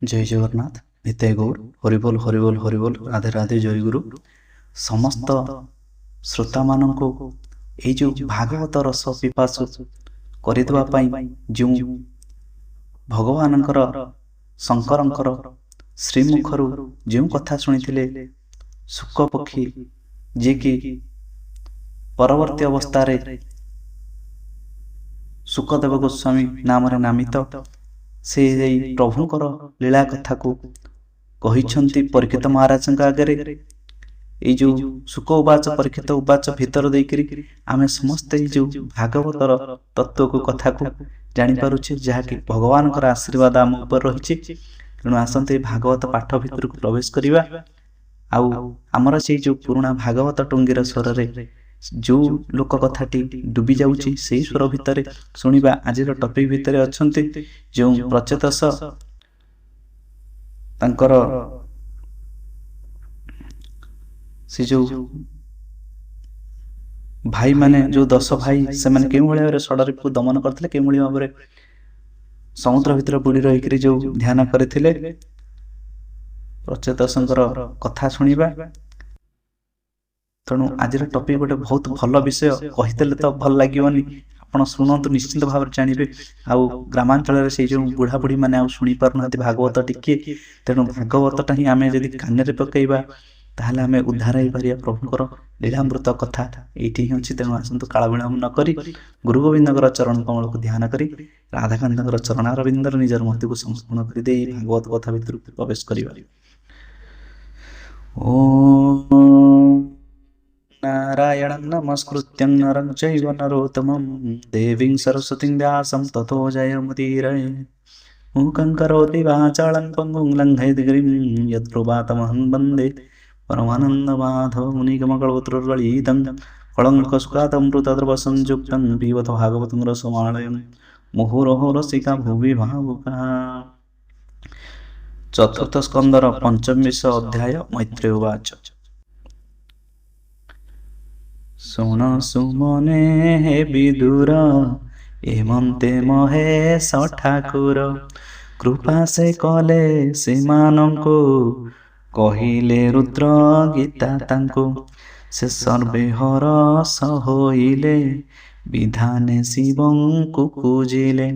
जय जगन्नाथ नित्य गौर हरिबोल हरिबोल हरिबोल राधे राधे जय गुरु समस्त श्रोता मानक ये जो भागवत रस पिपासु करदेवा जो भगवानंकर शंकरंकर श्रीमुखरु जो कथा शुणी शुक पक्षी जे कि परवर्ती अवस्था शुकदेव गोस्वामी नाम नामित से प्रभुंकर लीला कथा को कही परीक्षित महाराज आगे ये जो सुख उवाच परीक्षित उवाच भितर देकरी आमे समस्त जो भागवतर तत्व को कथा को जानी पारुछे जहाँकि भगवान आशीर्वाद आम ऊपर रही तेणु आसते भागवत पाठ भितर को प्रवेश करवा आमर से जो पुराणा भागवत टुंगीर स्वर रे जो लोक कथाटी डुबी जाउची से स्वर भितर शुणा आज टपिक भितर अच्छा जो प्रचेतस तांकर से जो भाई माने जो 10 भाई से माने केउ भलिया षडरिप को दमन करथिले केउ भलिया भाबरे समुद्र भितर बुड़ी रही जो ध्यान करथिले प्रचेतसंकर कथा शुणिबा तेणु आज टपिक गोटे बहुत भल विषय कहीदेले तो भल लगे आप शुणु निश्चिंत भाव जानवे आउ ग्रामांचल से जो बुढ़ा बुढ़ी मैंने शुणी पारना भागवत टिके तेणु भागवतटा ही आम जब कान पकईबा ताहले आम उद्धार हो पार प्रभुंर लीलामृत कथा ये अच्छी तेणु आसतु काल विलम्ब नक गुरु गोविंद चरण कमल को ध्यान कर राधाकांत चरणारविंदर निजर मत को समर्पण कर भागवत कथा भर प्रवेश कर नारायणं नमस्कृत्यं नरं चैव नरोत्तमं देवीं सरस्वतीं व्यासं ततो जयमुदीरये मूकं करोति वाचालं पङ्गुं लङ्घयेत् गिरिं यत्कृपातमहं वन्दे परमानन्दमाधवं मुनिगमकल्पतरुर्गलितं कलङ्कस्फुटादमृतद्रवसंयुक्तं पिबत भागवतं रसमालयं मुहुरहो रसिका भुवि भावुका। चतुर्थ स्कंदर पंचविंश अध्याय मैत्रेय उवाच शुण सुमने हे विदुर एमंते महेश ठाकुर कृपा से कले सेमानंको कहिले रुद्र गीता तांको से सर्वे हरस होइले विधाने शिवंकु पूजिले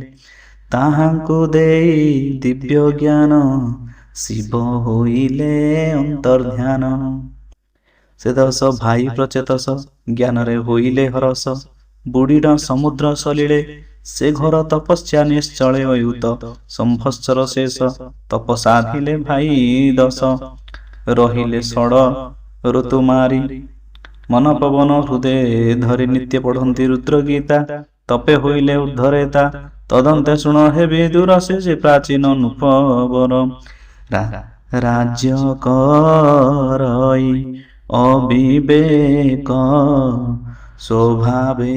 ताहांकु देई दिव्य ज्ञान शिव होइले अंतर्ध्यान से 10 भाई प्रचेतस ज्ञान रे होइले हरस बुढ़ीर समुद्र सलिले से घर तपस्या निश्चले अयुत संवत्सर शेष तप साधिले भाई 10 रहिले षड ऋतु मारी मन पवन हृदय धरि नित्य पढ़ंती रुद्र गीता तपे होइले उद्धरेता तदंते शुण हे विदुर से प्राचीन नुपवर राज्य करई अविवेक स्वभावे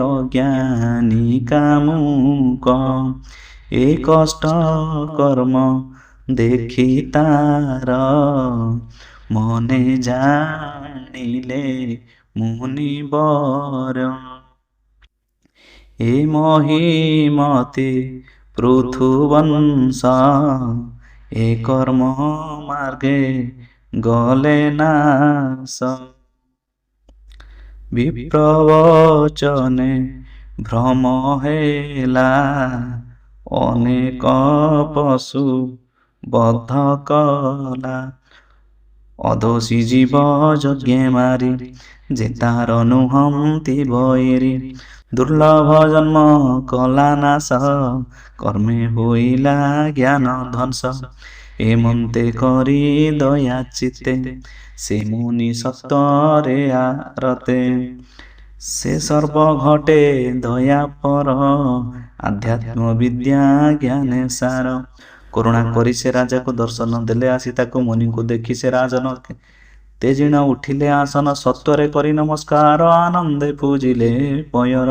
अज्ञानी कामुक ए कष्ट कर्म देखी तार मने जानिले मुनिवर ए महिमति पृथुवंश ए कर्म मार्गे गले नाश विप्रवचने भ्रम हेला अनेक पशु बद्ध कला अदोषी जीव यज्ञ मारी जेतार नुहंती बैरी दुर्लभ जन्म कला नाश कर्मे होइला ज्ञान ध्वंस एमंते करी दया चित्ते से मुनि सत्तरे आरते से सर्व घटे दया पर आध्यात्म विद्या ज्ञान सार करुणा करी से राजा को दर्शन देले आसी ताको मुनि को देखी से राजन तेजिण उठिले आसन सत्वरे करी नमस्कार आनंदे पूजिले पयर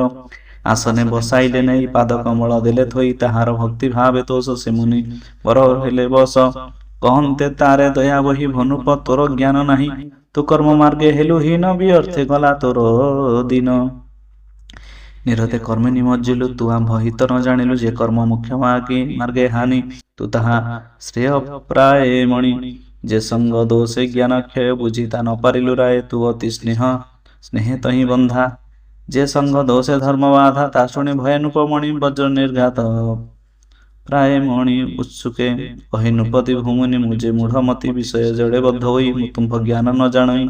आसने बसाइले नहीं पाद कमल देले थोई ताहार भक्ति भावे तोष से मुनि बर हेले बस कहते तारे दया बही भनुप तोर ज्ञान नहीं तु कर्म मार्गे हेलु हीन व्यर्थे गला तोर दिन ନିରତେ କର୍ମେ ନିମଜ୍ଜିଲୁ ତୁ ଆମ୍ଭ ହିତ ନ ଜାଣିଲୁ ଯେ କର୍ମ ମୁଖ୍ୟ ମାର୍ଗେ ହାନି ତୁ ତାହା ଶ୍ରେୟ ପ୍ରାୟ ମଣି ଯେ ସଙ୍ଗ ଦୋଷେ ଜ୍ଞାନ କ୍ଷୟ ବୁଝି ତା ନ ପାରିଲୁ ରାୟ ତୁ ଅତି ସ୍ନେହେ ତହିଁ ବନ୍ଧା ଯେ ସଙ୍ଗ ଦୋଷେ ଧର୍ମ ବାଧା ତା ଶୁଣି ଭୟାନୁପମଣି ବଜ୍ର ନିର୍ଘାତ ପ୍ରାୟ ମଣି ଉତ୍ସୁକେ କହି ନୃପତି ଭୂମୁନି ମୁଁ ଯେ ମୂଢ଼ମତି ବିଷୟ ଜଡ଼େ ବଦ୍ଧ ହୋଇ ମୁଁ ତୁମ୍ଭ ଜ୍ଞାନ ନ ଜାଣଇ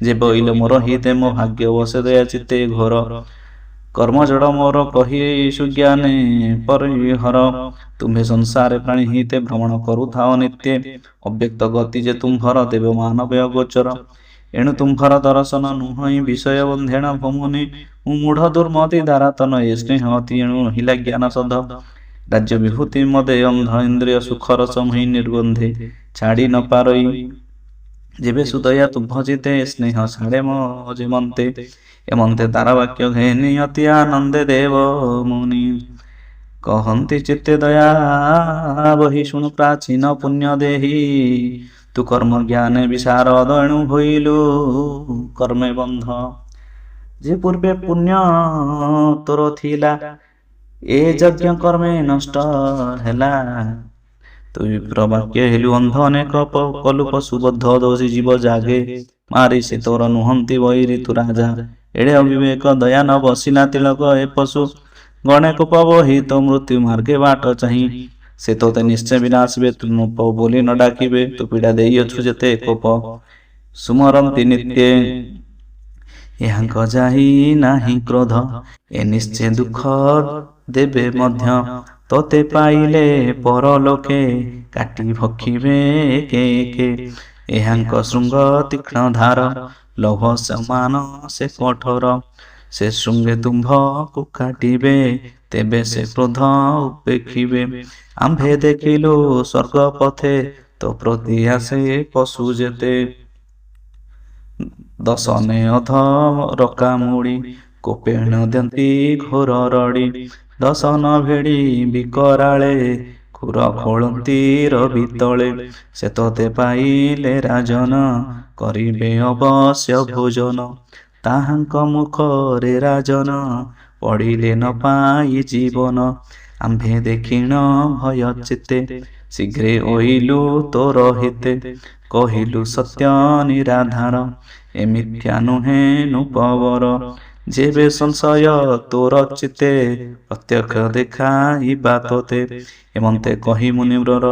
ଯେ ବଇଲ ମୋର ହିତେ ମୋ ଭାଗ୍ୟ ବସେ ଦୟା ଚିତ୍ତେ ଘୋର କର୍ମ ଜଡ଼ ମୋର କହି ସୁଜ୍ଞାନେ ପରିହର ତୁମ୍ଭେ ସଂସାରେ ପ୍ରାଣୀ ହିତେ ଭ୍ରମଣ କରୁଥାଅ ନିତ୍ୟେ ଅବ୍ୟକ୍ତ ଗତି ଯେ ତୁମ୍ଭର ଦେବ ମାନବୟ ଗୋଚର ଏଣୁ ତୁମ୍ଭର ଦର୍ଶନ ନୁହଁ ବିଷୟ ବନ୍ଧେଣ ଭମୁନି ମୁଁ ମୂଢ଼ ଦୁର୍ମତି ଦାରାତନ ଏ ସ୍ନେହ ଅତି ଏଣୁ ରହିଲା ଜ୍ଞାନ ସଧ ରାଜ୍ୟ ବିଭୂତି ମଦେ ଅନ୍ଧ ଇନ୍ଦ୍ରିୟ ସୁଖର ସମହି ନିର୍ବନ୍ଧେ ଛାଡ଼ି ନ ପାରଇ ଯେବେ ସୁଦୟା ତୁମ୍ଭ ଜିତେ ସ୍ନେହ ଛାଡ଼େ ମୋ ଯେମନ୍ତେ ଏମନ୍ତେ ତାର ବାକ୍ୟ ଘେନି ଅତି ଆନନ୍ଦେ ଦେବ ମୁନି କହନ୍ତି ଚିତ୍ତେ ଦୟା ବହି ଶୁଣୁ ପ୍ରାଚୀନ ପୁଣ୍ୟ ଦେହି ତୁ କର୍ମ ଜ୍ଞାନେ ବିଶାରଦ ଏଣୁ ହୋଇଲୁ କର୍ମେ ବନ୍ଧ ଯେ ପୂର୍ବେ ପୁଣ୍ୟ ତୋର ଥିଲା ଏ ଯଜ୍ଞ କର୍ମେ ନଷ୍ଟ ହେଲା ତୁ ପ୍ରବାକ୍ୟ ହେଲୁ ଅନ୍ଧ ଅନେକ କଲୁ ପଶୁବଦ୍ଧ ଦୋଷୀ ଜୀବ ଜାଗେ ମାରି ସେ ତୋର ନୁହନ୍ତି ବୈରୀ ତୁ ରାଜା ଏଡ଼େ ଅବିବେକ ଦୟା ନ ବସିଲା ତିଳକ ଏ ପଶୁ ଗଣେ କୋପ ବହି ତ ମୃତ୍ୟୁ ମାର୍ଗେ ବାଟ ଚାହିଁ ସେ ତୋତେ ନିଶ୍ଚୟ ବିନାଶିବେ ତୁ ନୂପ ବୋଲି ନ ଡାକିବେ ତୁ ପୀଡ଼ା ଦେଇଅଛୁ ଯେତେ କୋପ ସୁମରନ୍ତି ନିତ୍ୟେ ଏହାଙ୍କ ଯାଇ ନାହିଁ କ୍ରୋଧ ଏ ନିଶ୍ଚୟ ଦୁଃଖ ଦେବେ ମଧ୍ୟ ତୋତେ ପାଇଲେ ପରଲୋକେ କାଟି ଭକ୍ଷିବେ କେ ଏହାଙ୍କ ଶୃଙ୍ଗ ତୀକ୍ଷ୍ଣ ଧାର ଲୌହ ସମାନ ସେ କଠୋର ସେ ଶୃଙ୍ଗେ ତୁମ୍ଭକୁ କାଟିବେ ତେବେ ସେ କ୍ରୋଧ ଉପେକ୍ଷିବେ ଆମ୍ଭେ ଦେଖିଲୁ ସ୍ୱର୍ଗ ପଥେ ତୋ ପ୍ରତି ଆସେ ପଶୁ ଯେତେ ଦଶନେ ଅଧ ରକାମୁଡ଼ି କୋପେଣ ଦିଅନ୍ତି ଘୋର ରଡ଼ି ଦଶନ ଭେଡ଼ି ବିକରାଳେ ଖୁର ଖୋଳନ୍ତି ରବି ତଳେ ସେ ତୋତେ ପାଇଲେ ରାଜନ କରିବେ ଅବଶ୍ୟ ଭୋଜନ ତାହାଙ୍କ ମୁଖରେ ରାଜନ ପଡ଼ିଲେ ନ ପାଇ ଜୀବନ ଆମ୍ଭେ ଦେଖିଣ ଭୟ ଚିତେ ଶୀଘ୍ରେ ଓଇଲୁ ତୋର ହିତେ କହିଲୁ ସତ୍ୟ ନିରାଧାର ଏ ମିଥ୍ୟା ନୁହେଁ ନୃପବର ଯେବେ ସଂଶୟ ତୋର ଚିତେ ପ୍ରତ୍ୟକ୍ଷ ଦେଖାଇବା ତୋତେ ଏମନ୍ତେ କହି ମୁନିବ୍ରର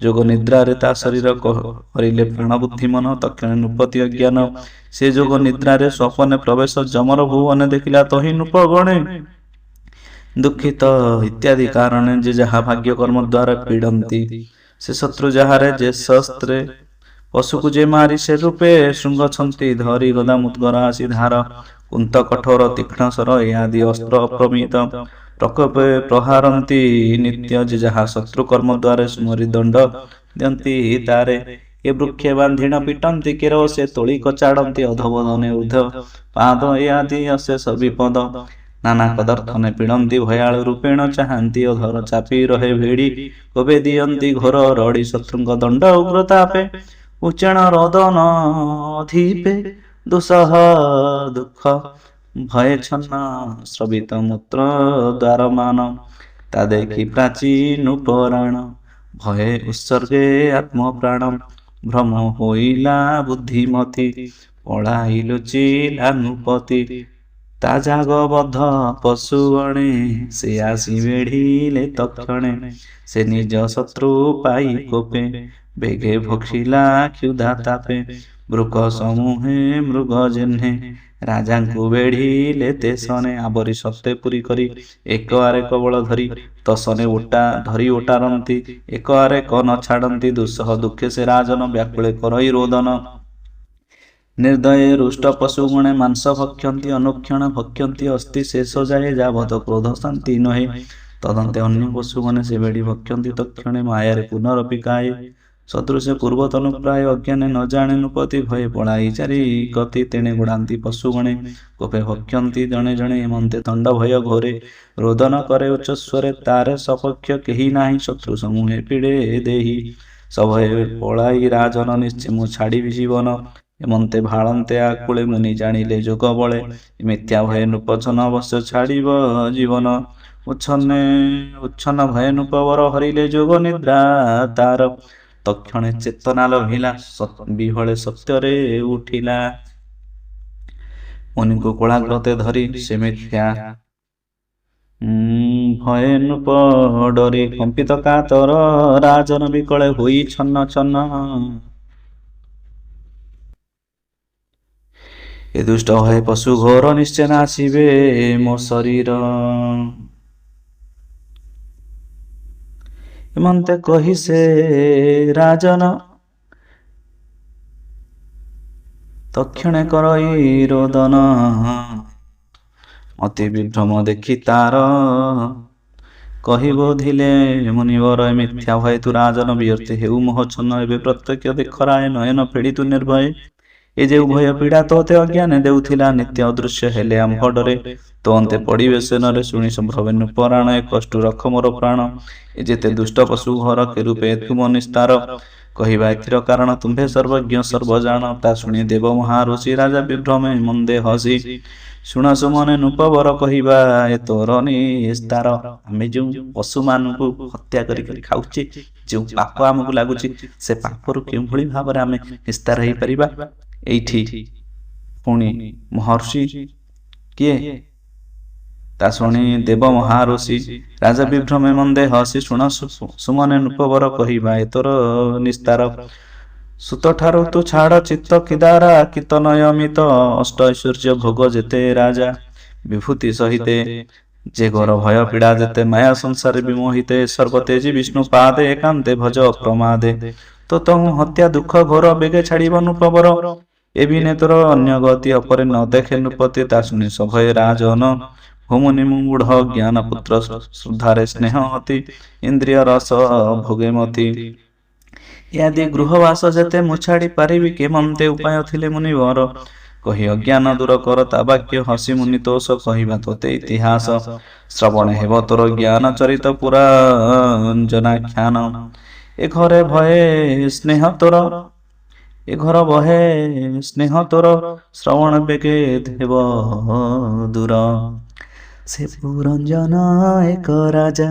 ଯୋଗ ନିଦ୍ରାରେ ତା ଶରୀର କରିଲେ ପ୍ରାଣ ବୁଦ୍ଧି ମନ ତକ୍ଷଣ ନୃପତି ଅଜ୍ଞାନ ସେ ଯୋଗ ନିଦ୍ରାରେ ସ୍ୱପନେ ପ୍ରବେଶ ଯମର ଭୁବନେ ଦେଖିଲା ତହି ନୃପ ଗଣେ ଦୁଃଖିତ ଇତ୍ୟାଦି କାରଣେ ଯେ ଯାହା ଭାଗ୍ୟ କର୍ମ ଦ୍ୱାରା ପୀଡ଼ନ୍ତି ସେ ଶତ୍ରୁ ଯାହାରେ ଯେ ଶସ୍ତ୍ରେ ପଶୁକୁ ଯେ ମାରି ସେ ରୂପେ ଶୃଙ୍ଗ ଧରି ଗଦା ମୁଦ୍ଗର ଆସି ଧାର କୁନ୍ତ କଠୋର ତୀକ୍ଷ୍ଣ ସର ଏ ଆଦି ଅସ୍ତ୍ର ଅପ୍ରମିତ ପ୍ରକୋପେ ପ୍ରହାରନ୍ତି ନିତ୍ୟ ଯେ ଯାହା ଶତ୍ରୁ କର୍ମ ଦ୍ୱାରା ସୁମରି ଦଣ୍ଡ ଦିଅନ୍ତି ତାରେ ଏ ବୃକ୍ଷେ ବାନ୍ଧିଣ ପିଟନ୍ତି କେର ସେ ତୋଳି କଚାଡ଼ନ୍ତି ଅଧବଦନେ ଉର୍ଦ୍ଧ ପାଦ ଏ ଆଦି ଅଶେଷ ବିପଦ ନାନା କଦର୍ଥନେ ପୀଡ଼ନ୍ତି ଭୟାଳୁ ରୂପେଣ ଚାହାନ୍ତି ଅଧର ଚାପି ରହେ ଭିଡ଼ି କବେ ଦିଅନ୍ତି ଘୋର ରଡ଼ି ଶତ୍ରୁଙ୍କ ଦଣ୍ଡ ଉଗ୍ରତାପେ ଉଚ୍ଚଣ ରୋଦନ ଧୀପେ ଦୁଃସହ ଦୁଃଖ ଭୟ ଛନ୍ନ ଶ୍ରବିତ ମୂତ୍ର ଦ୍ୱାରମାନ ତା ଦେଖି ପ୍ରାଚୀନ ପରାଣ ଭୟ ଉତ୍ସର୍ଗେ ଆତ୍ମପ୍ରାଣ ଭ୍ରମ ହୋଇଲା ବୁଦ୍ଧିମତି ପଳାଇ ଲୁଚିଲା ନୃପତି ତା ଜାଗବଦ୍ଧ ପଶୁ ଗଣେ ସେ ଆସି ବେଢ଼ିଲେ ତକ୍ଷଣେ ସେ ନିଜ ଶତ୍ରୁ ପାଇ କୋପେ ବେଗେ ଭକ୍ଷିଲା କ୍ଷୁଧା ତାପେ ବୃକ ସମୂହେ ମୃଗ ଜେହ୍ନେ ରାଜାଙ୍କୁ ବେଢ଼ିଲେ ତେସନେ ଆବରି ସତେ ପୁରୀ କରି ଏକ ଆରେକ ବଳ ଧରି ତସନେ ଧରି ଓଟାରନ୍ତି ଏକ ଆରେକ ନ ଛାଡ଼ନ୍ତି ଦୁଃସହ ଦୁଃଖେ ସେ ରାଜନ ବ୍ୟାକୁଳେ କରଇ ରୋଦନ ନିର୍ଦ୍ଦୟେ ରୁଷ୍ଟ ପଶୁ ଗୁଣେ ମାଂସ ଭକ୍ଷନ୍ତି ଅନୁକ୍ଷଣ ଭକ୍ଷନ୍ତି ଅସ୍ଥି ଶେଷ ଯାଏ ଯାବତ କ୍ରୋଧ ଶାନ୍ତି ନହେ ତଦନ୍ତେ ଅନ୍ୟ ପଶୁମାନେ ସେ ବେଢ଼ି ଭକ୍ଷନ୍ତି ତକ୍ଷଣେ ମାୟାରେ ପୁନରପିକାଏ ସଦୃଶ ପୂର୍ବତନୁ ପ୍ରାୟ ଅଜ୍ଞାନେ ନ ଜାଣେ ନୃପତି ଭୟ ପଳାଇ ଚାରି ଗତି ତେଣେ ଗୋଡ଼ାନ୍ତି ପଶୁଗଣେ କୋପେ ଭକ୍ଷନ୍ତି ଜଣେ ଜଣେ ଏମନ୍ତେ ଦଣ୍ଡ ଭୟ ଘୋରେ ରୋଦନ କରେ ଉଚ୍ଚସ୍ୱରେ ତାରେ ସପକ୍ଷ କେହି ନାହିଁ ଶତ୍ରୁ ସମୂହେ ପୀଡ଼େ ଦେହି ସଭୟ ପଳାଇ ରାଜନ ନିଶ୍ଚେ ମୁଁ ଛାଡ଼ିବି ଜୀବନ ଏମନ୍ତେ ଭାଳନ୍ତେ ଆକୁଳେ ମୁନି ଜାଣିଲେ ଯୋଗ ବଳେ ମିଥ୍ୟା ଭୟ ନୃପଛନ ଅବଶ୍ୟ ଛାଡ଼ିବ ଜୀବନ ଉଚ୍ଛନ୍ନେ ଉଚ୍ଛନ୍ନ ଭୟ ନୃପବର ହରିଲେ ଯୋଗ ନିଦ୍ରା ତାର ତକ୍ଷଣେ ଚେତନା ଲଭିଲା ବିହଳେ ସତ୍ୟରେ ଉଠିଲା। ମୁନିଙ୍କୁ କୋଳାଗ୍ରତେ ଧରି ସେ ମିଥ୍ୟା ଭୟେ ନୃପ ଡରି କମ୍ପିତ କାତର ରାଜନ ବିକଳେ ହୋଇ ଛନ୍ନ ଛନ୍ନ। ଏ ଦୁଷ୍ଟ ଭୟ ପଶୁ ଘୋର ନିଶ୍ଚୟ ଆସିବେ ମୋ ଶରୀର। ଏମନ୍ତେ କହି ସେ ରାଜନ ତକ୍ଷଣେ କରଇ ରୋଦନ ଅତି ବିଭ୍ରମ ଦେଖି ତାର କହିବ ଧିଲେ ମୁନିବର ମିଥ୍ୟା ଭୟ ତୁ ରାଜନ ବିୟର୍ତ୍ତେ ହେଉ ମୋହଛନ୍ନ ଏବେ ପ୍ରତ୍ୟକ୍ଷ ଦେଖରାଏ ନୟନ ଫେଡ଼ି ତୁ ନିର୍ଭୟ ଏ ଯେଉଁ ଭୟ ପୀଡ଼ା ତୋତେ ଅଜ୍ଞାନେ ଦେଉଥିଲା ନିତ୍ୟ ଅଦୃଶ୍ୟ ହେଲେ ଆମ୍ଭ ଡରେ ତୋ ଅନ୍ତେ ପଡ଼ିବେ ସେନରେ ଶୁଣି ସମ୍ଭ୍ରମେନୁ ପରାଣ ଏ କଷ୍ଟୁ ରଖ ମୋର ପ୍ରାଣ ଏ ଯେତେ ଦୁଷ୍ଟ ପଶୁ ଘର କେରୂପେ ତୁମ ନିସ୍ତାର କହିବା ଏଥିର କାରଣ ତୁମ୍ଭେ ସର୍ବଜ୍ଞ ସର୍ବଜାଣ ତା ଶୁଣି ଦେବ ମହାରୁଷି ରାଜା ବିଭ୍ରମେ ମନ୍ଦେ ହସି ଶୁଣ ସୁମନେ ନୃପବର କହିବା ଏ ତୋର ନିସ୍ତାର। ଆମେ ଯେଉଁ ପଶୁମାନଙ୍କୁ ହତ୍ୟା କରି ଖାଉଛେ ଯେଉଁ ପାପ ଆମକୁ ଲାଗୁଛି ସେ ପାପରୁ କେଉଁଭଳି ଭାବରେ ଆମେ ନିସ୍ତାର ହେଇପାରିବା। ଏଇଠି ପୁଣି ମହର୍ଷି କିଏ ତା ଶୁଣି ଦେବ ମହାରୁଷି ରାଜା ବିଭ୍ରମେ ମନ୍ଦେ ହସି ଶୁଣ ସୁମନେ ନୃପବର କହିବା ଏ ତୋର ନିସ୍ତାର। ସୁତଠାରୁ ତୁ ଛାଡ଼ ଚିତ୍ତ କିଦାରା କିତ ନୟମିତ ଅଷ୍ଟ ଐଶ୍ୱର୍ଯ୍ୟ ଭୋଗ ଯେତେ ରାଜା ବିଭୂତି ସହିତେ ଯେ ଘର ଭୟ ପୀଡ଼ା ଯେତେ ମାୟା ସଂସାରେ ବିମୋହିତେ ସର୍ବତେଜୀ ବିଷ୍ଣୁ ପାଦେ ଏକାନ୍ତେ ଭଜ ପ୍ରମାଦେ ତ ତହୁଁ ହତ୍ୟା ଦୁଃଖ ଘୋର ବେଗେ ଛାଡ଼ିବ ନୃପବର ଏ ବିନେ ତୋର ଅନ୍ୟ ଗତି ଅପରେ ନ ଦେଖେ ନୃପତି ତା ଶୁଣି ସଭୟ ରାଜନ ଭୂମୁନି ମୂଢ଼ ଜ୍ଞାନ ପୁତ୍ର ଶ୍ରଦ୍ଧାରେ ସ୍ନେହ ଅତି ଇନ୍ଦ୍ରିୟ ରସ ଭୋଗେ ମତି ଇଆଦି ଗୃହବାସ ଯେତେ ମୁଁ ଛାଡ଼ି ପାରିବି କେମନ୍ତେ ଉପାୟ ଥିଲେ ମୁନିବର କହି ଅଜ୍ଞାନ ଦୂର କର ତା ବାକ୍ୟ ହସି ମୁନି ତୋଷ କହିବା ତୋତେ ଇତିହାସ ଶ୍ରବଣ ହେବ ତୋର ଜ୍ଞାନ ଚରିତ ପୁରାଞ୍ଜନାଖ୍ୟାନ ଏ ଘରେ ଭୟେ ସ୍ନେହ ତୋର ଏ ଘର ବହେ ସ୍ନେହ ତୋର ଶ୍ରବଣ ବେଗେ ଦେବ ଦୂର। ସେ ପୁରଞ୍ଜନ ଏକ ରାଜା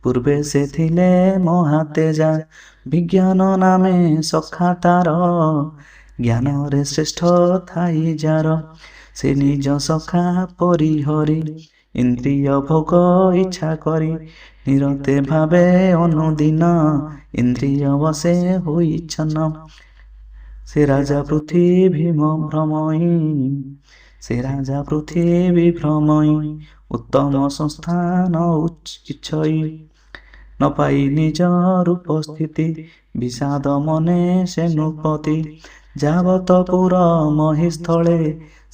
ପୂର୍ବେ ସେ ଥିଲେ ମହାତେଜା ବିଜ୍ଞାନ ନାମେ ସଖା ତାର ଜ୍ଞାନରେ ଶ୍ରେଷ୍ଠ ଥାଇ ଯାର ସେ ନିଜ ସଖା ପରିହରି ଇନ୍ଦ୍ରିୟ ଭୋଗ ଇଚ୍ଛା କରି ନିରତେ ଭାବେ ଅନୁଦିନ ଇନ୍ଦ୍ରିୟ ବସେ ହୋଇଛନ୍ନ ସେ ରାଜା ପୃଥିବୀ ଭ୍ରମଇ ସେ ରାଜା ପୃଥିବୀ ଭ୍ରମଇ ଉତ୍ତମ ସଂସ୍ଥାନ ଇଚ୍ଛଇ ନ ପାଇ ନିଜ ରୂପ ସ୍ଥିତି ବିଷାଦ ମନେ ସେ ନୃପତି ଯାବତ ପୁର ମହିସ୍ଥଳେ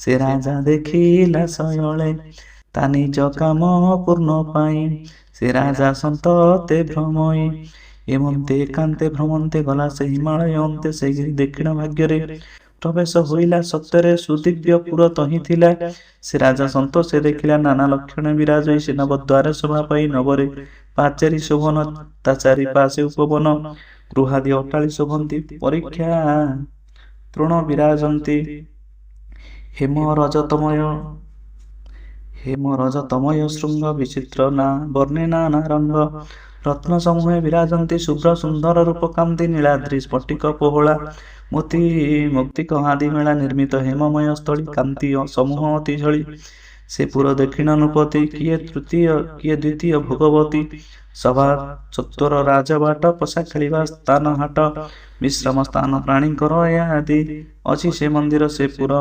ସେ ରାଜା ଦେଖିଲା ଶୟଳେ ତା ନିଜ କାମ ପୂର୍ଣ୍ଣ ପାଇଁ ସେ ରାଜା ସନ୍ତତେ ଭ୍ରମଇ ଏମନ୍ତେ ଏକାନ୍ତେ ଭ୍ରମନ୍ତେ ଗଲା ସେ ହିମାଳୟ ଅନ୍ତେ ସେ ଗିରି ଦକ୍ଷିଣ ଭାଗ୍ୟରେ ପ୍ରବେଶ ହୋଇଲା ସତ୍ୟରେ ସୁଦିବ୍ୟ ପୁର ତହିଁ ଥିଲା ସେ ରାଜା ସନ୍ତୋଷେ ଦେଖିଲା ନାନା ଲକ୍ଷଣ ବିରାଜ ସେ ନବ ଦ୍ୱାର ଶୋଭା ପାଇ ନବରେ ପାଚେରୀ ଶୋଭନ ତା ଚାରି ପାଶେ ଉପବନ ଗୃହାଦି ଅଟାଳି ଶୋଭନ୍ତି ପରୀକ୍ଷା ତୃଣ ବିରାଜନ୍ତି ହେମ ରଜତମୟ ଶୃଙ୍ଗ ବିଚିତ୍ର ନା ବର୍ଣ୍ଣେ ନାନା ରଙ୍ଗ ରତ୍ନ ସମୂহে ବିରାଜନ୍ତି ଶୁଭ୍ର ସୁନ୍ଦର ରୂପକାନ୍ତି ନୀଳାଦ୍ରି ସ୍ଫଟିକ ପୋହଳା ମୋତି ମୁକ୍ତିକ ଆଦି ମେଳା ନିର୍ମିତ ହେମମୟ ସ୍ଥଳୀ କାନ୍ତି ସମୂହ ଅତି ଝଳି ସେ ପୁର ଦକ୍ଷିଣ ନୃପତି କିଏ ତୃତୀୟ କିଏ ଦ୍ୱିତୀୟ ଭୋଗବତୀ ସଭା ଚତ୍ୱର ରାଜବାଟ ପଶା ଖେଳିବା ସ୍ଥାନ ହାଟ ବିଶ୍ରାମ ସ୍ଥାନ ପ୍ରାଣୀଙ୍କର ଆଦି ଅଛି ସେ ମନ୍ଦିର ସେ ପୁର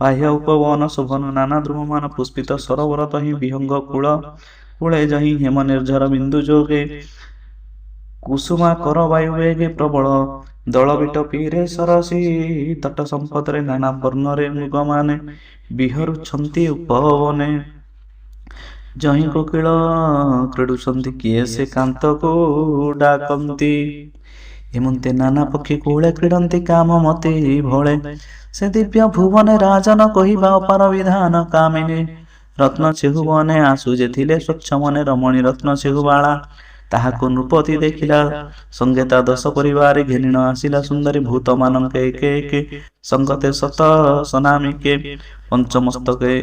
ବାହ୍ୟ ଉପବନ ଶୋଭନ ନାନା ଦ୍ରୁମମାନ ପୁଷ୍ପିତ ସରୋବର ତହିଁ ବିହଙ୍ଗ କୂଳ କୂଳେ ଯହିଁ ହେମ ନିର୍ଝର ବିନ୍ଦୁ ଯୋଗେ କୁସୁମା କର ବାୟୁ ବେଗେ ପ୍ରବଳ ଦଳ ବିଟ ପୀରେ ସରସି ତଟ ସମ୍ପଦରେ ନାନା ବର୍ଣ୍ଣରେ ମୃଗମାନେ ବିହରୁଛନ୍ତି ଉପବନେ ଯହିଁ କୋକିଳ କ୍ରୀଡୁଛନ୍ତି କିଏ ସେ କାନ୍ତକୁ ଡାକନ୍ତି ଏମନ୍ତେ ନାନା ପକ୍ଷୀ କୂଳେ କ୍ରୀଡନ୍ତି କାମ ମତି ଭଳେ ସେ ଦିବ୍ୟ ଭୁବନେ ରାଜନ କହିବା ଅପାର ବିଧାନ କାମିନୀ ରତ୍ନ ଛେହୁ ବନେ ଆସୁ ଯେ ଥିଲେ ସ୍ୱଚ୍ଛ ମନେ ରମଣୀ ରତ୍ନ ଛେହୁ ବାଳା ତାହାକୁ ନୃପତି ଦେଖିଲା ସଙ୍ଗେତା ଦଶ ପରିବାର ଘେନିଣ ଆସିଲା ସୁନ୍ଦରୀ ଭୂତ ମାନଙ୍କ ଏକେ ଏକେ ସଙ୍ଗତେ ସତ ସନାମିକେ ପଞ୍ଚମସ୍ତକେ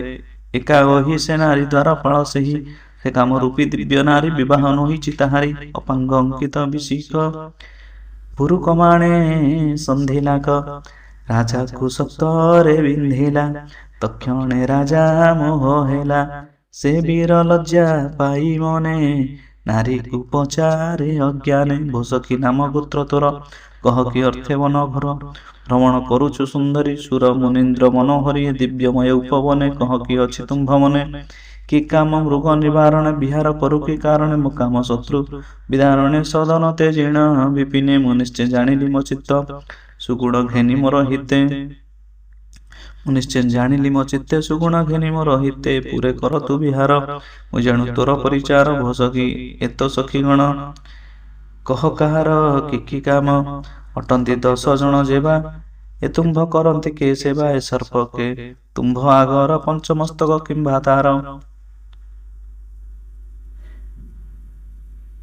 ଏକା ଓହି ସେ ନାରୀ ଦ୍ୱାରପାଳ ସେହି ସେ କାମ ରୂପୀ ଦିବ୍ୟ ନାରୀ ବିବାହ ନୋହିଛି ତାହାରି ଅପାଙ୍ଗ ଅଙ୍କିତ ବିଶିକ ପୁରୁ କମାଣେ ସନ୍ଧିଲାକ ରାଜାକୁ ସତରେ ବିନ୍ଧିଲା ତକ୍ଷଣେ ରାଜା ମୋହ ହେଲା ସେ ବୀର ଲଜ୍ଜା ପାଇ ମନେ ନାରୀକୁ ପଚାରେ ଅଜ୍ଞାନେ ଭୋସଖୀ ନାମ ଗୋତ୍ର ତୋର କହ କି ଅର୍ଥେ ବନ ଘର ଭ୍ରମଣ କରୁଛୁ ସୁନ୍ଦରୀ ସୁର ମୁନୀନ୍ଦ୍ର ମନୋହରି ଦିବ୍ୟମୟ ଉପବନେ କହ କି ଅଛି ତୁମ୍ଭ ମନେ କି କାମ ମୃଗ ନିବାରଣ ବିହାର କରୁ କି କାରଣେ ମୋ କାମ ଶତ୍ରୁ ବିଦାରଣେ ସଦନ ତେଜିଣ ବିପିନେ ମୁଁ ନିଶ୍ଚୟ ଜାଣିଲି ମୋ ଚିତ୍ତ ସୁଗୁଣ ଘେନି ମୋର ହିତେ ମୁଁ ନିଶ୍ଚୟ ଜାଣିଲି ମୋ ଚିତ୍ତେ ସୁଗୁଣ ଘେନି ମୋର ହିତେ ପୁରେ କର ତୁ ବିହାର ମୁଁ ଜାଣୁ ତୋର ପରିଚାର ଭୋସଖୀ ଏତ ସଖୀଗଣ କହ କାହାର କି କାମ ଅଟନ୍ତି 10 ଜଣ ଯେବା ଏ ତୁମ୍ଭ କରନ୍ତି କେ ସେବା ଏ ସର୍ପକେ ତୁମ୍ଭ ଆଗର ପଞ୍ଚମସ୍ତକ କିମ୍ବା ତାର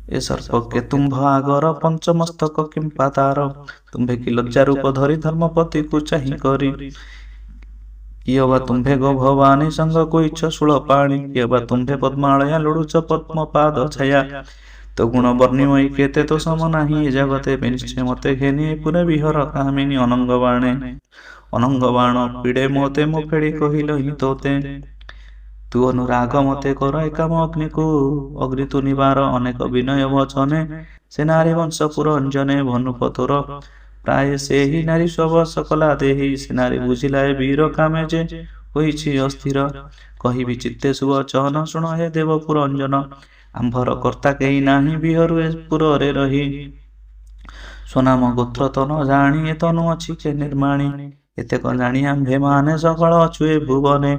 ଏ ସର୍ପକେ ତୁମ୍ଭ ଆଗର ପଞ୍ଚମସ୍ତକ କିମ୍ବା ତାର ତୁମ୍ଭେ କି ଲଜ୍ଜା ରୂପ ଧରି ଧର୍ମପତିକୁ ଚାହିଁ କରି କିଏ ବା ତୁମ୍ଭେ ଗୋ ଭବାନୀ ସଙ୍ଗକୁ ଇଚ୍ଛ ଶୂଳ ପାଣି କିଏ ବା ତୁମ୍ଭେ ପଦ୍ମାଳୟା ଲୁଡୁଛ ପଦ୍ମ ପାଦ ଛାୟା ତ ଗୁଣ ବର୍ଣ୍ଣିମୟୀ କେତେ ତ ସମ ନାହିଁ ଏ ଜଗତେ ନିଶ୍ଚୟ ମତେ ଘେନି ପୁରେ ବିହର କାମିନୀ ଅନଙ୍ଗ ବାଣ ପିଡ଼େ ମତେ ମୋ ଫେଡ଼ି କହିଲ ହିଁ ତୋତେ ତୁ ଅନୁରାଗ ମତେ କର ଏକାମ ଅଗ୍ନି ତୁ ନିବାର ଅନେକ ବିନୟ ବଚନେ ସେ ନାରୀ ବଂଶ ପୁରଞ୍ଜନେ ଭନୁପ ତୋର ପ୍ରାୟ ସେହି ନାରୀ ସ୍ୱବ ସକଲା ଦେହି ସେ ନାରୀ ବୁଝିଲା ଏ ବୀର କାମେ ଯେ ହୋଇଛି ଅସ୍ଥିର କହିବି ଚିତ୍ତେ ସୁବଚନ ଶୁଣ ହେ ଦେବ ପୁରଞ୍ଜନ ଆମ୍ଭର କର୍ତ୍ତା କେହି ନାହିଁ ବିହରୁ ଏ ପୁରରେ ରହି ସ୍ୱନାମ ଗୋତ୍ର ତନ ଜାଣି ଏ ତନୁ ଅଛି କେ ନିର୍ମାଣୀ ଏତେକ ଜାଣି ଆମ୍ଭେ ମାନେ ସକଳ ଅଛୁ ଏ ଭୁବନେ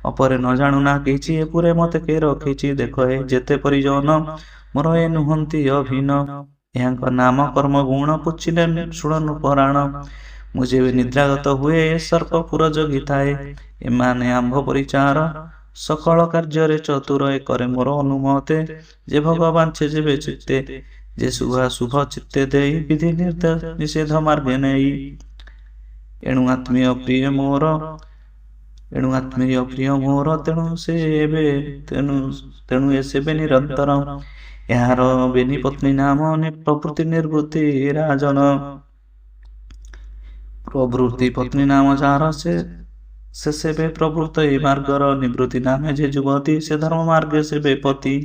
ଅପରେ ନ ଜାଣୁ ନା କିଛି ଏ ପୁରେ ମତେ କେ ରଖିଛି ଦେଖ ଏ ଯେତେ ପରିଜନ ମୋର ଏ ନୁହନ୍ତି ଅଭିନ୍ନ ଏହାଙ୍କ ନାମ କର୍ମ ଗୁଣ ପୁଛିଲେ ଶୁଣନୁ ପରାଣ ମୁଁ ଯେବେ ନିଦ୍ରାଗତ ହୁଏ ଏ ସର୍ପ ପୁର ଜଗିଥାଏ ଏମାନେ ଆମ୍ଭ ପରିଚାର ସକଳ କାର୍ଯ୍ୟରେ ଚତୁର ଏ କରେ ମୋର ଅନୁମତେ ଯେ ଭଗବାନ ଛେ ଯେବେ ଚିତ୍ତେ ଯେ ଶୁଭ ଚିତ୍ତେ ଦେଇ ବିଧି ନିଷେଧ ମାର୍ଗେ ନେଇ ଏଣୁ ଆତ୍ମୀୟ ପ୍ରିୟ ମୋର ତେଣୁ ଏ ସେବେ ନିରନ୍ତର ଏହାର ବେନି ପତ୍ନୀ ନାମ ପ୍ରଭୃତି ନିର୍ବୃତ୍ତି ରାଜନ ପ୍ରଭୃତି ପତ୍ନୀ ନାମ ଯାହାର ସେ ସେବେ ପ୍ରଭୃତ ଏ ମାର୍ଗର ନିବୃତ୍ତି ନାମେ ଯେ ଯୁବତୀ ସେ ଧର୍ମ ମାର୍ଗେ ସେବେ ପତି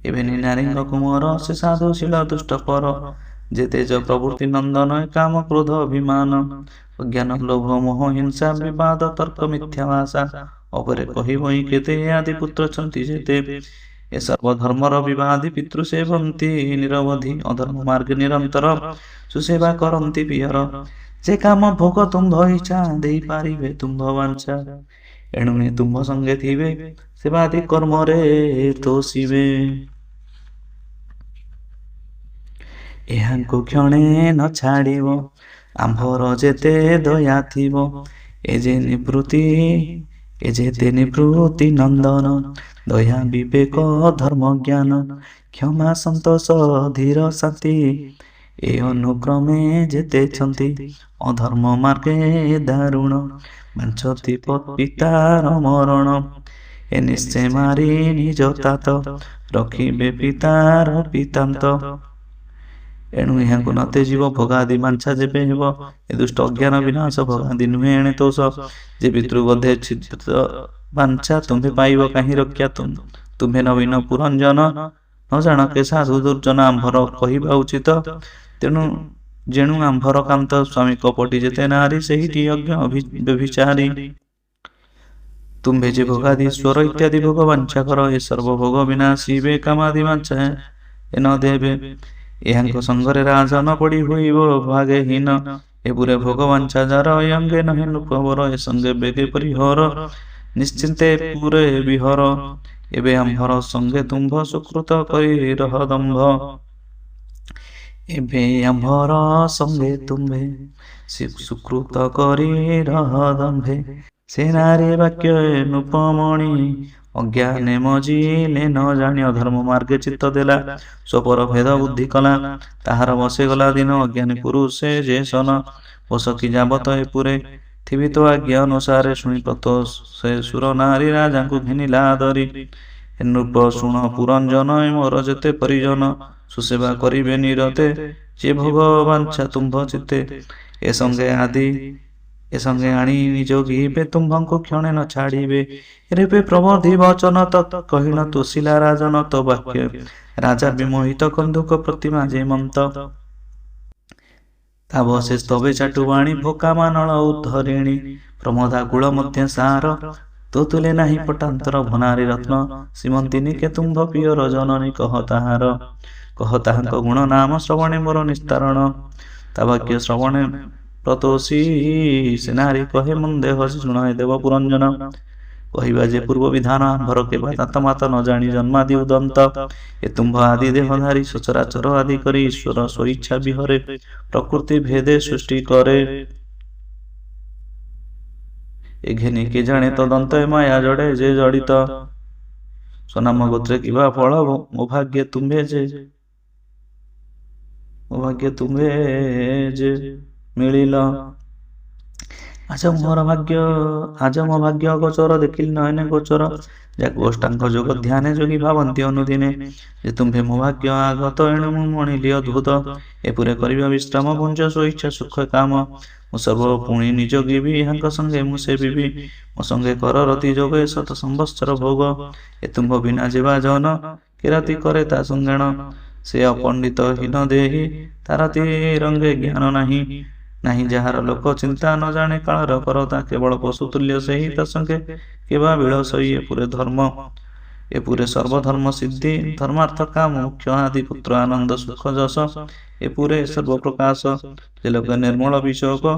ଏବେ ନାରୀଙ୍କ କୁମର ସେ ସାଧୁ ଶିଳ ଦୁଷ୍ଟ ପର ଯେ ତେଜ ପ୍ରଭୃତି ନନ୍ଦନ କାମ କ୍ରୋଧ ଅଭିମାନ ଅଜ୍ଞାନ ଲୋଭ ମୋହ ହିଂସା ବିବାଦ ତର୍କ ମିଥ୍ୟା ଭାଷା ଅପରେ କହିବ ହିଁ କେତେ ଆଦି ପୁତ୍ର ଛନ୍ତି ଯେତେ ଏ ସର୍ବଧର୍ମର ବିବାଦୀ ପିତୃ ସେବନ୍ତି ନିରବଧି ଅଧର୍ମ ମାର୍ଗ ନିରନ୍ତର ସୁସେବା କରନ୍ତି ପିୟର ଯେ କାମ ଭୋଗ ତୁମ୍ଭ ଇଚ୍ଛା ଦେଇପାରିବେ ତୁମ୍ଭ ବାଞ୍ଛା ଏଣୁ ତୁମ୍ଭ ସଙ୍ଗେ ଥିବେ ସେବାଦି କର୍ମରେ ତୋଷିବେ ଏହାଙ୍କୁ କ୍ଷଣେ ନ ଛାଡ଼ିବ ଆମ୍ଭର ଯେତେ ଦୟା ଥିବ ଏ ଯେତେ ନିବୃତ୍ତି ନନ୍ଦନ ଦୟା ବିବେକ ଧର୍ମ ଜ୍ଞାନ କ୍ଷମା ସନ୍ତୋଷ ଧୀର ଶାନ୍ତି ଏ ଅନୁକ୍ରମେ ଯେତେ ଛନ୍ତି ଅଧର୍ମ ମାର୍ଗେ ଦାରୁଣ ବାଞ୍ଛତି ପିତାର ମରଣ ଏ ନିଶ୍ଚୟ ମାରି ନିଜ ତାତ ରଖିବେ ପିତାର ପିତାନ୍ତ ଏଣୁ ଏହାଙ୍କୁ ନତେ ଯିବ ଭୋଗାଦି ବାଞ୍ଛା ଯେବେ ହେବ ଏ ଦୁଷ୍ଟ ଅଜ୍ଞାନ ବିନାଶ ଭୋଗାଦି ନୁହେଁ ଏଣେ ତୋଷ ଯେ ପିତୃବଧେ ଛିଦ୍ର ବାଞ୍ଛା ତୁମ୍ଭେ ପାଇବ କାହିଁ ରକ୍ଷା ତୁମ୍ଭେ ନବୀନ ପୁରଞ୍ଜନ ନ ଜାଣ କେ ସାଧୁ ଦୁର୍ଜନ ଆମ୍ଭର କହିବା ଉଚିତ ତେଣୁ ଯେଣୁ ଆମ୍ଭର କାନ୍ତ ସ୍ୱାମୀ କପଟି ଯେତେ ନାରୀ ସେହିଟି ଅଜ୍ଞ ବ୍ୟଭିଚାରୀ ତୁମ୍ଭେ ଯେ ଭୋଗାଦି ସ୍ୱର ଇତ୍ୟାଦି ଭୋଗ ବାଞ୍ଛା କର ଏ ସର୍ବଭୋଗ ବିନାଶିବେ କାମାଦି ବାଞ୍ଛା ଏ ନ ଦେବେ ଏହାଙ୍କ ସଙ୍ଗରେ ରାଜ ନ ପଡ଼ି ହୋଇବ ଭାଗେ ହୀନ ଏପୁରେ ଭୋଗ ବାଞ୍ଛା ଯାର ଅଙ୍ଗେ ନହେ ନୃପବର ଏ ସଙ୍ଗେ ବେଗେ ପରିହର ନିଶ୍ଚିନ୍ତେ ପୁରେ ବିହର ଏବେ ଆମ୍ଭର ସଙ୍ଗେ ତୁମ୍ଭ ସୁକୃତ କରି ରହ ଦମ୍ଭ ଏବେ ଆମ୍ଭର ସଙ୍ଗେ ତୁମ୍ଭେ ସୁକୃତ କରି ରହ ଦମ୍ଭେ ସେ ନାରୀ ବାକ୍ୟ ନୃପମଣି ଅଜ୍ଞାନେ ମଜିଲେ ନ ଜାଣି ଅଧର୍ମ ମାର୍ଗେ ଚିତ୍ତ ଦେଲା। ସ୍ୱପର ଭେଦ ବୁଦ୍ଧି କଲା ତାହାର ବସିଗଲା ଦିନ। ଅଜ୍ଞାନୀ ପୁରୁଷେ ଯେ ସନ ବସକି ଯାବତ ଏ ପୁରେ ଥିବି ତ ଆଜ୍ଞା ଅନୁସାରେ ଶୁଣି ପ୍ରତ ସେ ସୁର ନାରୀ ରାଜାଙ୍କୁ ଘେନିଲା ଧରି। ଏ ନୃପ ଶୁଣ ପୁରଞ୍ଜନ ଏ ମୋର ଯେତେ ପରିଜନ ସୁସେବା କରିବେ ନିରତେ ଯେ ଭୋଗ ବାଞ୍ଛା ତୁମ୍ଭ ଚିତେ। ଏ ସଙ୍ଗେ ଆଣି ନିଯୋଗୀବେ ତୁମ୍ଭଙ୍କୁ କ୍ଷଣେ ନ ଛାଡ଼ିବେ। ରେବେ ପ୍ରବର୍ଦ୍ଧି ବଚନ ତତ୍ କହିଣ ତୋଷିଲା ରାଜନ ତ ବାକ୍ୟ ରାଜା ବିମୋହିତ କନ୍ଦୁକ ପ୍ରତିମା ଯେ ମନ୍ତ। ତାବଶେ ସ୍ତବେ ଚାଟୁବାଣୀ ଭୋକା ମାନଳ ଉଦ୍ଧରିଣୀ ପ୍ରମୋଦା କୂଳ ମଧ୍ୟ ସାର ତୋ ତୁଲେ ନାହିଁ ପଟାନ୍ତର ଭନାରୀ ରତ୍ନ ଶ୍ରୀମନ୍ତିନୀ କେ ତୁମ୍ଭ ପିୟର ଜନନୀ କହ ତାହାଙ୍କ ଗୁଣ ନାମ ଶ୍ରବଣେ ମୋର ନିସ୍ତାରଣ। ତା ବାକ୍ୟ ଶ୍ରବଣେ ପ୍ରତୋଷୀ ସେ ନାରୀ କହେ ମନ୍ଦେ ହସି ଶୁଣାଏ ଦେବ ପୁରଞ୍ଜନ। କହିବା ଯେ ପୂର୍ବ ବିଧାନ ଆମ୍ଭର କେବା ଦାନ୍ତ ମାତ ନ ଜାଣି ଜନ୍ମାଦି ଉଦନ୍ତ। ଏ ତୁମ୍ଭ ଆଦି ଦେହଧାରୀ ସଚରାଚର ଆଦି କରି ଈଶ୍ୱର ସ୍ୱଇଚ୍ଛା ବିହରେ ପ୍ରକୃତି ଭେଦେ ସୃଷ୍ଟି କରେ। ଏ ଘେନି କେ ଜାଣେ ତଦନ୍ତ ଏ ମାୟା ଜଡ଼େ ଯେ ଜଡ଼ିତ। ସ୍ୱନାମ ଗୋତ୍ରେ କିବା ଫଳ ମୋ ଭାଗ୍ୟ ତୁମ୍ଭେ ଯେ ମିଳିଲ। ଆଜ ମୋ ଭାଗ୍ୟ ଅଗୋଚର ଦେଖିଲି ନୟନେ ଗୋଚର। ଯାକୁ ଅଷ୍ଟାଙ୍ଗ ଯୋଗ ଧ୍ୟାନେ ଯୋଗୀ ଭାବନ୍ତି ଅନୁଦିନେ ଯେ ତୁମ୍ଭେ ମୋ ଭାଗ୍ୟ ଆଗତ ଏଣୁ ମୁଁ ମଣିଲି ଅଦ୍ଭୁତ। ଏପୁରେ କରିବା ବିଶ୍ରାମ ଭୁଞ୍ଜ ସ୍ୱଇଚ୍ଛା ସୁଖ କାମ। ମୁଁ ସର୍ବ ପୁଣି ନିଯୋଗୀବି ଏହାଙ୍କ ସଙ୍ଗେ ମୁଁ ସେବିବି ମୋ ସଙ୍ଗେ କର ରତି ଯୋଗ ଏ ଶତ ସମ୍ବତ୍ସର ଭୋଗ। ଏ ତୁମ୍ଭ ବିନା ଯିବା ଜନ କିରାତି କରେ ତା ସଙ୍ଗେଣ ସେ ଅପଣ୍ଡିତ ହୀନ ଦେହି ତାରାତି ରଙ୍ଗେ ଜ୍ଞାନ ନାହିଁ। ଯାହାର ଲୋକ ଚିନ୍ତା ନ ଜାଣେ କାଳର କରତା କେବଳ ପଶୁ ତୁଲ୍ୟ ସେହି ତା ସଙ୍ଗେ କେବା ବିଳସଇ। ଏପୁରେ ସର୍ବଧର୍ମ ସିଦ୍ଧି ଧର୍ମାର୍ଥ କାମ ମୁଖ୍ୟ ଆଦି ପୁତ୍ର ଆନନ୍ଦ ସୁଖ ଯଶ। ଏପୁରେ ସର୍ବପ୍ରକାଶ ଯେ ଲୋକେ ନିର୍ମଳ ବିଶୋକ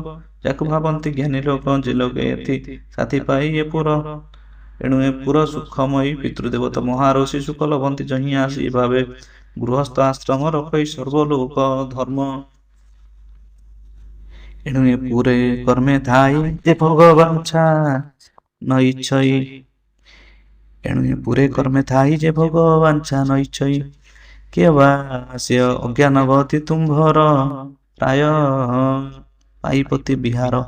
ଯାକୁ ଭାବନ୍ତି ଜ୍ଞାନୀ ଲୋକ ଯେ ଲୋକେ ଏଥି ସାଥି ପାଇ ଏଣୁ ଏ ପୁର ସୁଖମୟୀ ପିତୃଦେବତା ମହାରଷି ସୁଖ ଲଭନ୍ତି ଯହିଁ ଆସି ଭାବେ ଗୃହସ୍ଥ ଆଶ୍ରମ ରଖଇ ସର୍ବଲୋକ ଧର୍ମ। ଏଣୁ ଏ ପୁରେ କର୍ମେ ଥାଇ ଯେ ଭୋଗ ବାଞ୍ଛା ନ ଇଚ୍ଛଇ। କିଏ ବା ସେ ଅଜ୍ଞାନ ଗତି ତୁମ୍ଭର ପ୍ରାୟ ପାଇପତି ବିହାର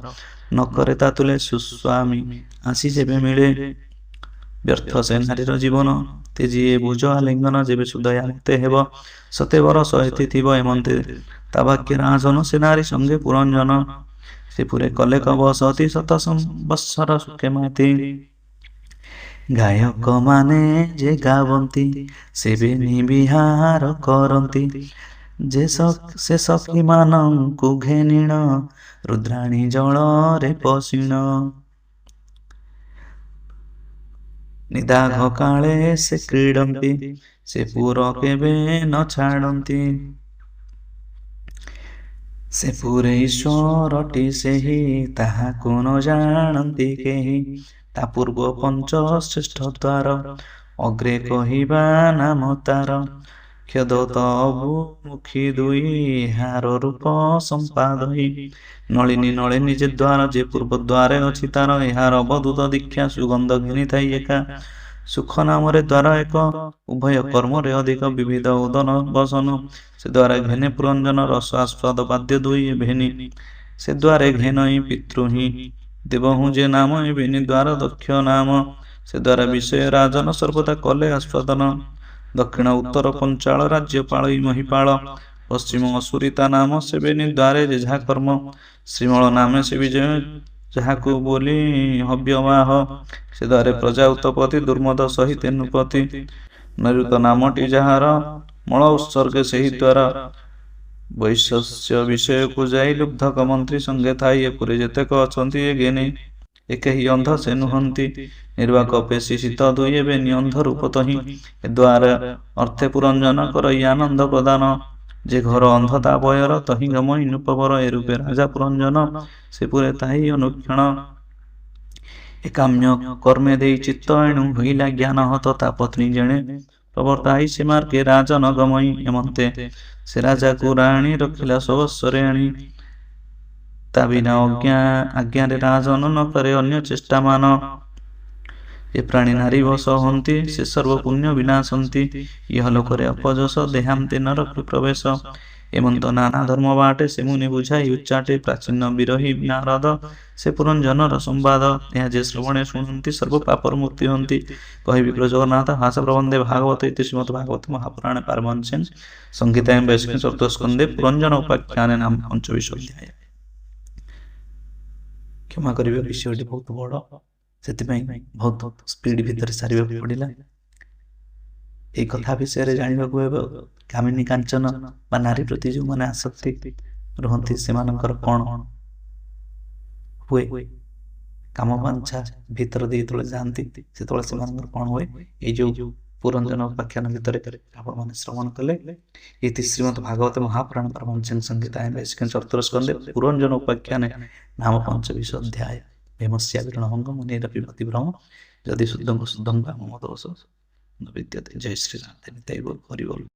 ନ କରେ ତା ତୁଲେ ସୁସ୍ୱାମୀ ଆସି ଯେବେ ମିଳେ। ବ୍ୟର୍ଥ ସେ ନାରୀର ଜୀବନ ତେଜିଏ ଭୁଜ ଆଲିଙ୍ଗନ ଯେବେ ସୁଦୟା ମତେ ହେବ ସତେ ବରଷ ଏଥି ଥିବ ଏମନ୍ତେ। ତା ବାକ୍ୟ ରାଜନ ସେ ନାରୀ ସଙ୍ଗେ ପୁରଞ୍ଜନ ସେ ପୁରେ କଲେକ ବସତି ଶତ ସମ୍ବତ୍ସର ସୁଖେ ମାତି। ଗାୟକ ମାନେ ଯେ ଗାବନ୍ତି ସେବେ ନିବିହାର କରନ୍ତି ସେ ସଖୀ ମାନଙ୍କୁ ଘେନିଣ ରୁଦ୍ରାଣୀ ଜଳରେ ପଶିଣ। ନିଦାଘ କାଳେ ସେ କ୍ରୀଡ଼ନ୍ତି ସେ ପୁର କେବେ ନ ଛାଡ଼ନ୍ତି। ସେ ପୁରେ ଈଶ୍ୱରଟି ସେହି ତାହାକୁ ନ ଜାଣନ୍ତି କେହି। ତା ପୂର୍ବ ପଞ୍ଚ ଶ୍ରେଷ୍ଠ ଦ୍ୱାର ଅଗ୍ରେ କହିବା ନାମ ତାର। କ୍ଷଦୋତ ଅବୁମୁଖୀ ଦୁଇ ଏହାର ରୂପ ସମ୍ପାଦଇ। ନଳିନୀ ନଳିନୀ ଯେ ଦ୍ୱାର ଯେ ପୂର୍ବ ଦ୍ୱାରେ ଅଛି ତାର ଏହାର ଅବଧୂତ ଦୀକ୍ଷା ସୁଗନ୍ଧ ଘେନିଥାଇ ଏକା। ସୁଖ ନାମରେ ଦ୍ୱାର ଏକ ଉଭୟ କର୍ମରେ ଅଧିକ ବିବିଧ ଉଦନ ବସନ। ସେ ଦ୍ୱାରେ ଘେନେ ପୁରଞ୍ଜନ ରସ ଆସ୍ୱାଦ ବାଦ୍ୟ ଦୁଇ ଭେନି। ସେ ଦ୍ୱାରେ ଘେନଇ ପିତୃହିଁ ଦେବହୁଁ ଯେ ନାମ ଏ ଭେନି ଦ୍ୱାର ଦକ୍ଷ ନାମ। ସେ ଦ୍ୱାରା ବିଷୟ ରାଜନ ସର୍ବଦା କଲେ ଆସ୍ୱାଦନ। ଦକ୍ଷିଣ ଉତ୍ତର ପଞ୍ଚାଳ ରାଜ୍ୟ ପାଳଇ ମହିପାଳ। ପଶ୍ଚିମ ଅସୁରିତା ନାମ ସେ ବେନି ଦ୍ୱାରେ ଯେ ଯାହା କର୍ମ। ଶ୍ରୀମଳ ନାମେ ସେ ବିଜୟ ଯାହାକୁ ବୋଲି ହବ୍ୟବାହ। ସେ ଦ୍ୱାରେ ପ୍ରଜା ଉତ୍ତପତି ଦୁର୍ମଦ ସହିତେ ନୃପତି। ନୈଋତ ନାମଟି ଯାହାର ମଳ ଉତ୍ସର୍ଗେ ସେହି ଦ୍ୱାର। ବୈଶ୍ୟ ବିଷୟକୁ ଯାଇ ଲୁବ୍ଧକ ମନ୍ତ୍ରୀ ସଙ୍ଗେ ଥାଇ ଏପୁରେ ଯେତେକ ଅଛନ୍ତି ଏ ଘେନି ଏକେହି ଅନ୍ଧ ସେ ନୁହନ୍ତି। ନିର୍ବାକ ପେଶୀ ଶୀତ ଦୁଇ ବେନି ଅନ୍ଧ ରୂପ ତହିଁ। ଏ ଦ୍ୱାର ଅର୍ଥେ ପୁରଞ୍ଜନ କରଇ ଆନନ୍ଦ ପ୍ରଦାନ। ଯେ ଘର ଅନ୍ଧ ତା ଭୟର ତହିଁ ଗମଇ ନୃପବର। ଏ ରୂପେ ରାଜା ପୁରଞ୍ଜନ ସେ ପୁରେ ତାହି ଅନୁକ୍ଷଣ। ଏ କାମ୍ୟ କର୍ମେ ଦେଇ ଚିତ୍ତ ଏଣୁ ହୋଇଲା ଜ୍ଞାନ ହତ। ତା ପତ୍ନୀ ଜଣେ ପ୍ରବର୍ତ୍ତାଇ ସେ ମାର୍ଗେ ରାଜନ ଗମଇ ଏମନ୍ତେ। ସେ ରାଜାକୁ ରାଣୀ ରଖିଲା ସବସ୍ୱରେ ଆଣି। ତା ବିନା ଆଜ୍ଞାରେ ରାଜନ ନ କରେ ଅନ୍ୟ ଚେଷ୍ଟା ମାନ। ଏ ପ୍ରାଣୀ ନାରୀ ବଶ ହନ୍ତି ସେ ସର୍ବ ପୁଣ୍ୟ ବିନାଶନ୍ତି ଇହଲୋକରେ ଅପଯଶ ଦେହାନ୍ତେ ନରକ ପ୍ରବେଶ ଏମନ୍ତ ନାନା ଧର୍ମ ବାଟେ ସେ ମୁନି ବୁଝାଇ ଉଚ୍ଚାଟେ ପ୍ରାଚୀନ ବିରହୀ ନାରଦ ସେ ପୁରଞ୍ଜନର ସମ୍ବାଦ ଏହା ଯେ ଶ୍ରବଣେ ଶୁଣନ୍ତି ସର୍ବ ପାପର ମୁକ୍ତି ହନ୍ତି କହିବି ଜଗନ୍ନାଥ ହାସ ପ୍ରବନ୍ଧେ ଭାଗବତ ଇତି ଶ୍ରୀମଦ ଭାଗବତ ମହାପୁରାଣ ପାରମହଂସ୍ୟାଂ ସଂହିତାୟାଂ ବୈଷ୍ଣବ ଚତୁଃସ୍କନ୍ଧେ ପୁରଞ୍ଜନ ଉପାଖ୍ୟାନେ ନାମ ପଞ୍ଚବିଂଶ ଅଧ୍ୟାୟ। କ୍ଷମା କରିବେ ବିଷୟଟି ବହୁତ ବଡ଼ ସେଥିପାଇଁ ବହୁତ ସ୍ପିଡ ଭିତରେ ସାରିବାକୁ ପଡ଼ିଲା। এই କଥା ବିଷୟରେ ଜାଣିବାକୁ ହେବ କାମିନୀ କାଞ୍ଚନ ବା ନାରୀ ପ୍ରତି ଯେଉଁମାନେ ଆସକ୍ତି ରୁହନ୍ତି ସେମାନଙ୍କର କ'ଣ ହୁଏ କାମବାଞ୍ଛା ଭିତର ଦେଇ ଯେତେବେଳେ ଯାଆନ୍ତି ସେତେବେଳେ ସେମାନଙ୍କର କ'ଣ ହୁଏ ଏଇ ଯେଉଁ ପୁରଞ୍ଜନ ଉପାଖ୍ୟାନ ଭିତରେ ଆପଣମାନେ ଶ୍ରବଣ କଲେ ଇତି ଶ୍ରୀମଦ୍ ଭାଗବତ ମହାପୁରାଣ ପାରମହଂସ୍ୟାଂ ସଂହିତାୟାଂ ବୈଶିଷ୍ଟ୍ୟଂ ଚତୁଃସ୍କନ୍ଧେ ପୁରଞ୍ଜନ ଉପାଖ୍ୟାନେ ନାମ ପଞ୍ଚବିଂଶ ଅଧ୍ୟାୟ ଭୀମସ୍ୟା ବିରଣହଙ୍ଗ ମୁନିରପି ମତିଭ୍ରମ ଯଦି ଶୁଦ୍ଧଙ୍କୁ ଶୁଦ୍ଧଂ ବା ମମ ଦୋଷ न विद्यते। जय श्री राम। हरि बोल।